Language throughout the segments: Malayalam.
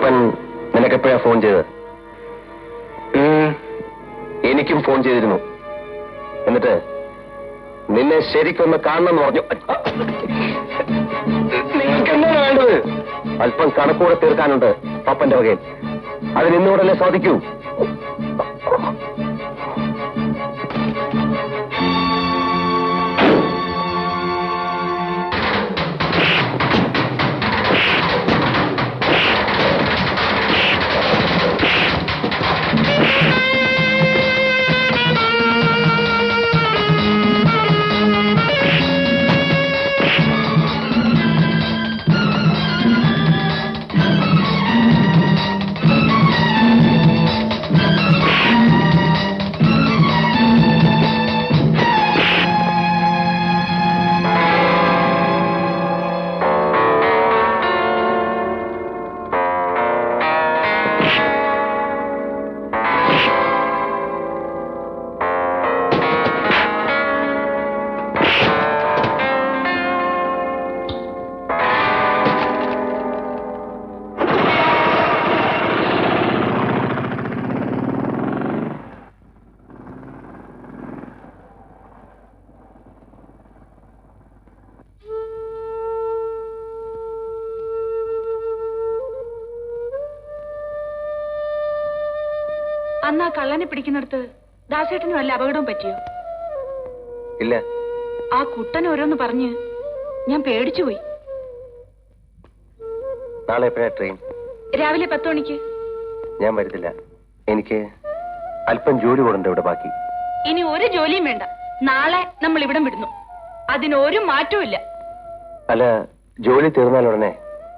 പപ്പൻ നിനക്കെപ്പോഴാ ഫോൺ ചെയ്തത്? എനിക്കും ഫോൺ ചെയ്തിരുന്നു. എന്നിട്ട് നിന്നെ ശരിക്കൊന്ന് കാണണമെന്ന് പറഞ്ഞു. നിങ്ങൾക്ക് എന്താണ് വേണ്ടത്? അല്പം കണക്കൂടെ തീർക്കാനുണ്ട് പപ്പന്റെ വകയിൽ. അതിന് ഇന്നുകൂടല്ലേ സാധിക്കൂ? അന്ന് ആ കള്ളനെ പിടിക്കുന്നിടത്ത് ദാസേട്ടന് വല്ല അപകടവും പറ്റിയോ? ഇല്ല. ആ കുട്ടൻ ഓരോന്ന് പറഞ്ഞ് ഞാൻ പേടിച്ചുപോയി. നാളെ എപ്പോഴാ ട്രെയിൻ? രാവിലെ 10 മണിക്ക്. ഞാൻ വരുന്നില്ല. എനിക്ക് അല്പം ജോലി കൊടുണ്ട് ഇവിടെ ബാക്കി. ഇനി ഒരു ജോലിയും വേണ്ട. നാളെ നമ്മൾ ഇവിടം വിടുന്നു. അതിനൊരു മാറ്റവും ഇല്ല. അല്ല, ജോലി തീർന്നാൽ ഉടനെ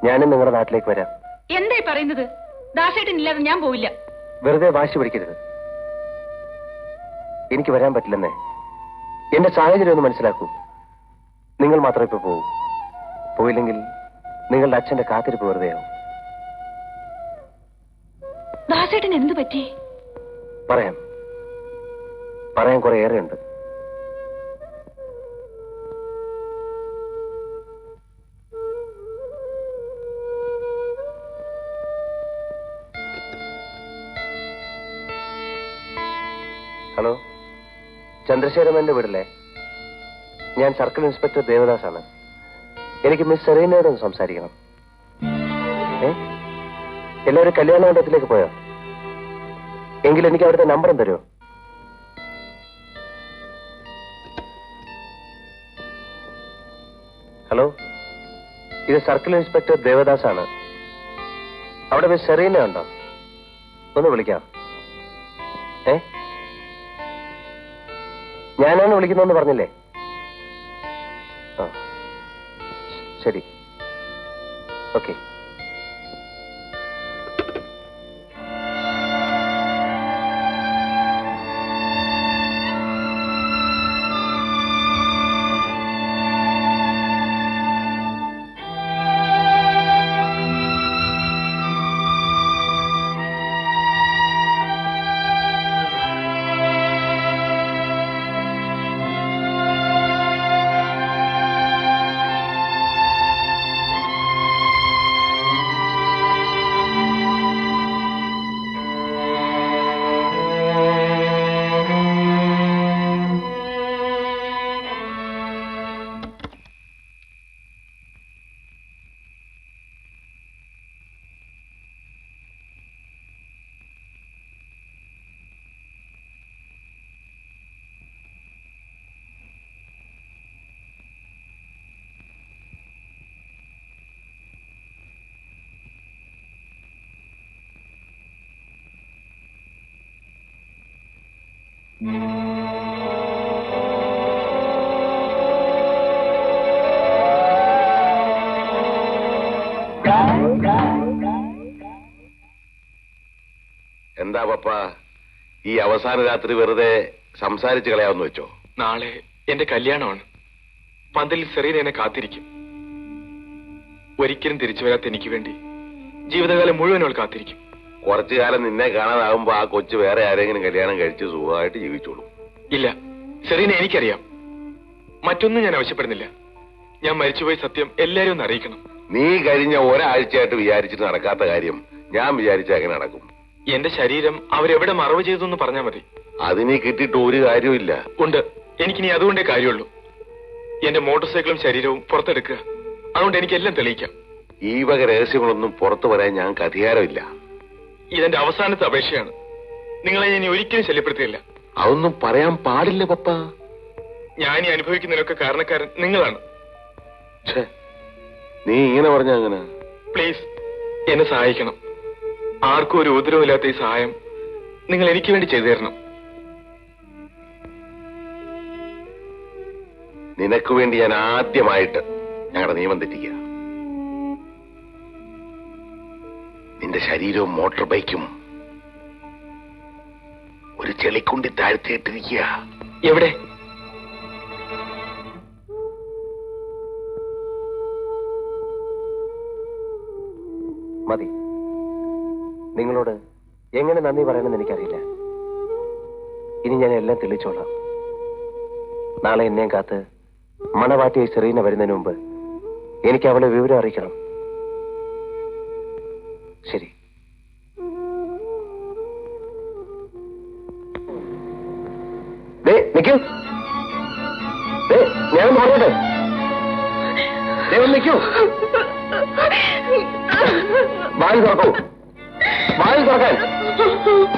ഞാനും നിങ്ങളുടെ നാട്ടിലേക്ക് വരാം. എന്തായി പറയുന്നത്? ദാസേട്ടൻ ഇല്ലാതെ ഞാൻ പോവില്ല. വെറുതെ വാശി പിടിക്കരുത്. എനിക്ക് വരാൻ പറ്റില്ലെന്നേ. എന്റെ സാഹചര്യം ഒന്ന് മനസ്സിലാക്കൂ. നിങ്ങൾ മാത്രം ഇപ്പൊ പോകൂ. പോയില്ലെങ്കിൽ നിങ്ങളുടെ അച്ഛന്റെ കാത്തിരിപ്പ് വെറുതെയാവും. ദാസേട്ടൻ എന്തു പറ്റി? പറയാൻ കുറെ ഏറെയുണ്ട്. ഹലോ, ചന്ദ്രശേഖരന്റെ വീടല്ലേ? ഞാൻ സർക്കിൾ ഇൻസ്പെക്ടർ ദേവദാസ് ആണ്. എനിക്ക് മിസ് സെറീനയോടൊന്ന് സംസാരിക്കണം. എല്ലാവരും കല്യാണ മണ്ഡപത്തിലേക്ക് പോയോ? എങ്കിൽ എനിക്ക് അവിടുത്തെ നമ്പറും തരുമോ? ഹലോ, ഇത് സർക്കിൾ ഇൻസ്പെക്ടർ ദേവദാസ് ആണ്. അവിടെ മിസ് സെറീന ഉണ്ടോ? ഒന്ന് വിളിക്കാം. ഞാനാണ് വിളിക്കുന്നതെന്ന് പറഞ്ഞില്ലേ? ആ, ശരി, ഓക്കെ. എന്താ പപ്പ ഈ അവസാന രാത്രി വെറുതെ സംസാരിച്ചു കളയാവുന്ന വെച്ചോ? നാളെ എന്റെ കല്യാണമാണ്. പന്തലിൽ സെറീന എന്നെ കാത്തിരിക്കും. ഒരിക്കലും തിരിച്ചു വരാത്ത എനിക്ക് വേണ്ടി ജീവിതകാലം മുഴുവൻ അവൾ കാത്തിരിക്കും. കുറച്ചു കാലം നിന്നെ കാണാതാകുമ്പോ ആ കൊച്ചു വേറെ ആരെങ്കിലും കല്യാണം കഴിച്ച് സുഖമായിട്ട് ജീവിച്ചോളൂ. ഇല്ല, സെറീന എനിക്കറിയാം. മറ്റൊന്നും ഞാൻ ആവശ്യപ്പെടുന്നില്ല. ഞാൻ മരിച്ചുപോയ സത്യം എല്ലാരും ഒന്ന് അറിയിക്കണം. നീ കഴിഞ്ഞ ഒരാഴ്ചയായിട്ട് വിചാരിച്ചിട്ട് നടക്കാത്ത കാര്യം ഞാൻ വിചാരിച്ച എങ്ങനെ നടക്കും? എന്റെ ശരീരം അവരെവിടെ മറവ് ചെയ്തു എന്ന് പറഞ്ഞാൽ മതി. അതിനെ കിട്ടിയിട്ട് ഒരു കാര്യമില്ല. ഉണ്ട്, എനിക്കിനി അതുകൊണ്ടേ കാര്യമുള്ളൂ. എന്റെ മോട്ടോർ സൈക്കിളും ശരീരവും പുറത്തെടുക്കുക. അതുകൊണ്ട് എനിക്കെല്ലാം തെളിയിക്കാം. ഈ വക രഹസ്യങ്ങളൊന്നും പുറത്തു പറയാൻ ഞങ്ങൾക്ക് അധികാരമില്ല. ഇതെന്റെ അവസാനത്തെ അപേക്ഷയാണ്. നിങ്ങളെ ഞാൻ ഒരിക്കലും ശല്യപ്പെടുത്തിയില്ല. അതൊന്നും പറയാൻ പാടില്ല പപ്പ. ഞാൻ ഈ അനുഭവിക്കുന്നതിനൊക്കെ കാരണക്കാരൻ നിങ്ങളാണ്. നീ ഇങ്ങനെ പറഞ്ഞ അങ്ങനെ? പ്ലീസ് എന്നെ സഹായിക്കണം. ആർക്കും ഒരു ഉപദ്രവമില്ലാത്ത ഈ സഹായം നിങ്ങൾ എനിക്ക് വേണ്ടി ചെയ്തു തരണം. നിനക്ക് വേണ്ടി ഞാൻ ആദ്യമായിട്ട് ഞങ്ങളുടെ നിയമം തെറ്റിക്കുക. നിന്റെ ശരീരവും മോട്ടോർ ബൈക്കും ഒരു ചെളിക്കുണ്ടി താഴ്ത്തിയിട്ടിരിക്കുക. എവിടെ? മതി. നിങ്ങളോട് എങ്ങനെ നന്ദി പറയണമെന്ന് എനിക്കറിയില്ല. ഇനി ഞാൻ എല്ലാം തെളിച്ചോളാം. നാളെ എന്നെയും കാത്ത് മണവാട്ടിയായി സെറീന വരുന്നതിന് മുമ്പ് എനിക്ക് അവളെ വിവരം അറിയിക്കണം. ശരി. നിൽക്കൂ. ഞാനൊന്ന് പറഞ്ഞോട്ടെ. നിൽക്കൂ. വായിൽ തുറക്കൂ. വായിൽ തുറക്കാൻ.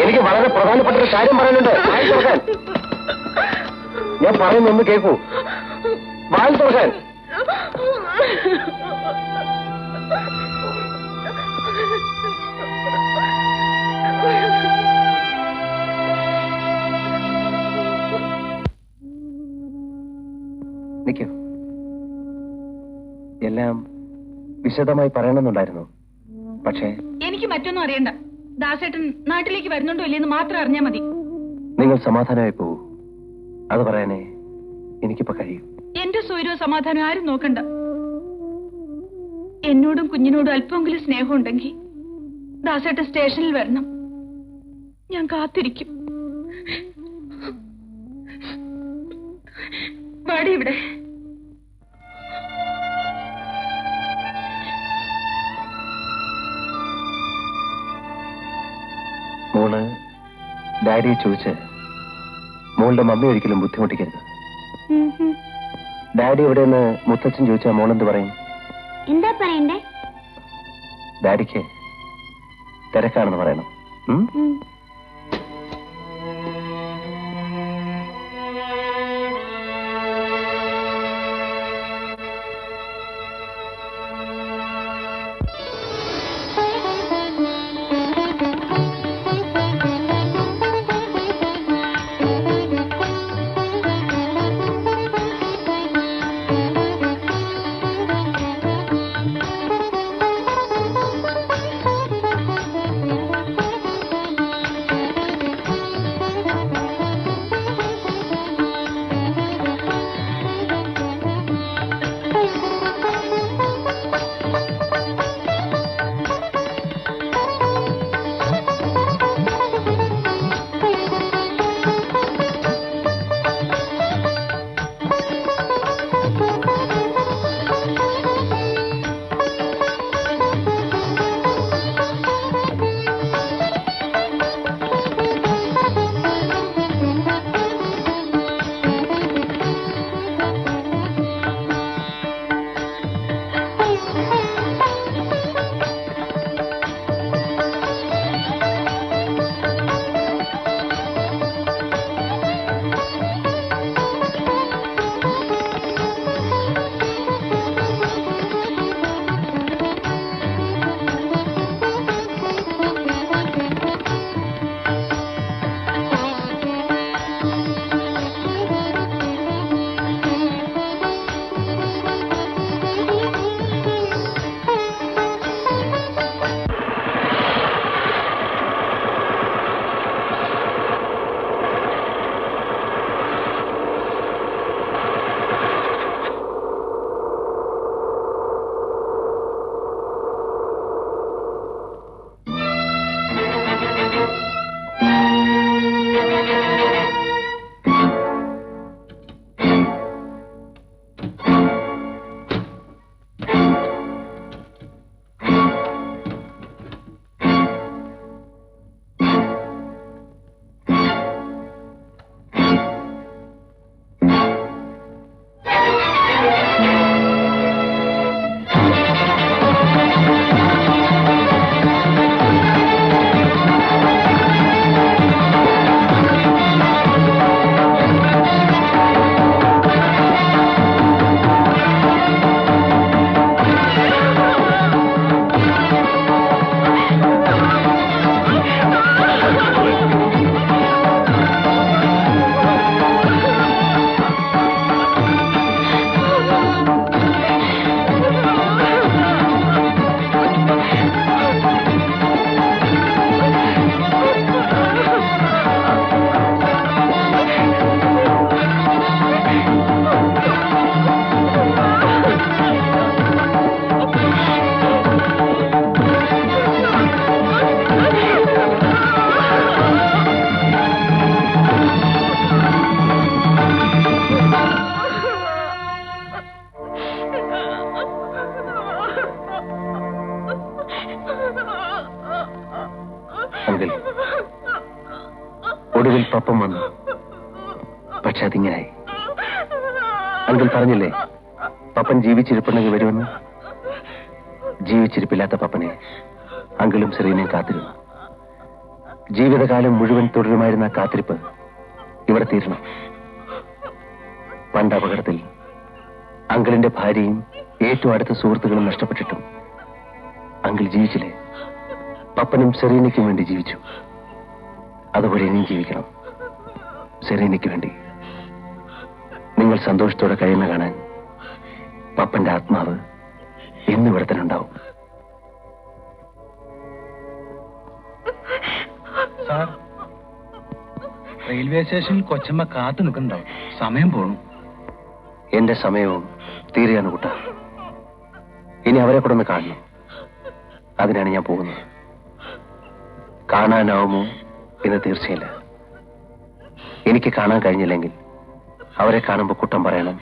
എനിക്ക് വളരെ പ്രധാനപ്പെട്ട ഒരു കാര്യം പറയാനുണ്ട്. വായിൽ തുറക്കാൻ. ഞാൻ പറയുന്നൊന്ന് കേൾക്കൂ. വായിൽ തുറക്കാൻ. നിൽക്കൂ. എല്ലാം വിശദമായി പറയണമെന്നുണ്ടായിരുന്നു. പക്ഷേ എനിക്ക് മറ്റൊന്നും അറിയണ്ട. ദാസേട്ടൻ നാട്ടിലേക്ക് വരുന്നുണ്ടോ ഇല്ലെന്ന് മാത്രം അറിഞ്ഞാൽ മതി. നിങ്ങൾ സമാധാനമായി പോകൂ. അത് പറയാനേ എനിക്കിപ്പോ കഴിയും. എന്റെ സ്വൈരവും സമാധാനം ആരും നോക്കണ്ട. എന്നോടും കുഞ്ഞിനോടും അല്പമെങ്കിലും സ്നേഹമുണ്ടെങ്കിൽ ദാസേട്ടൻ സ്റ്റേഷനിൽ വരണം. ഞാൻ കാത്തിരിക്കും. പാടി ഇവിടെ. മോള് ഡാഡിയെ ചോദിച്ച് മോളുടെ മമ്മി ഒരിക്കലും ബുദ്ധിമുട്ടിക്കരുത്. ഡാഡി എവിടെയെന്ന് മുത്തച്ഛൻ ചോദിച്ചാൽ മോളെന്ത് പറയും? എന്താ പറയണ്ടേ? ഡാഡിക്ക് തിരക്കാണെന്ന് പറയണം. അങ്കിൾ, ഒടുവിൽ പപ്പം വന്നു. പക്ഷെ അതിങ്ങനായി. അങ്കിൾ പറഞ്ഞില്ലേ പപ്പൻ ജീവിച്ചിരിപ്പുണ്ടെങ്കിൽ വരുമെന്ന്. ജീവിച്ചിരിപ്പില്ലാത്ത പപ്പനെ അങ്കിളും സെറീനയും കാത്തിരുന്നു. ജീവിതകാലം മുഴുവൻ തുടരുമായിരുന്ന കാത്തിരിപ്പ് ഇവിടെ തീരണം. പണ്ട് അപകടത്തിൽ അങ്കിളിന്റെ ഭാര്യയും ഏറ്റവും അടുത്ത സുഹൃത്തുക്കളും നഷ്ടപ്പെട്ടിട്ടും അങ്കിൾ ജീവിച്ചില്ലേ? പപ്പനും സെറീനയ്ക്കും വേണ്ടി ജീവിച്ചു. അതുപോലെ ഇനിയും ജീവിക്കണം. സെറീനയ്ക്ക് വേണ്ടി. നിങ്ങൾ സന്തോഷത്തോടെ കഴിയുന്ന കാണാൻ പപ്പന്റെ ആത്മാവ് എന്നും ഇവിടെ തന്നെ ഉണ്ടാവും. സാർ, റെയിൽവേ സ്റ്റേഷനിൽ കൊച്ചമ്മ കാത്തു നിൽക്കുന്നുണ്ടാവും. സമയം പോണു. എന്റെ സമയവും തീരെയാണ് കൂട്ട. ഇനി അവരെ കൂടെ ഒന്ന് കാണണം. അതിനാണ് ഞാൻ പോകുന്നത്. കാണാനാവുമോ എന്ന് തീർച്ചയില്ല. എനിക്ക് കാണാൻ കഴിഞ്ഞില്ലെങ്കിൽ അവരെ കാണുമ്പോൾ കുറ്റം പറയണം.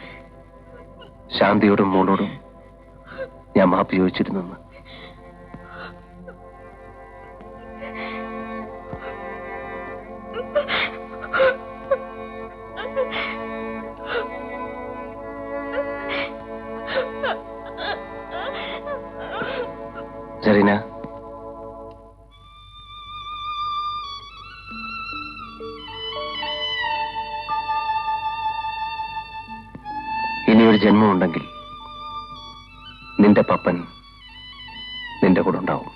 ശാന്തിയോടും മോളോടും ഞാൻ മാപ്പ് ചോദിച്ചിരുന്നു. സെറീന, ഇനിയൊരു ജന്മം ഉണ്ടെങ്കിൽ നിന്റെ പപ്പൻ നിന്റെ കൂടെ ഉണ്ടാവും.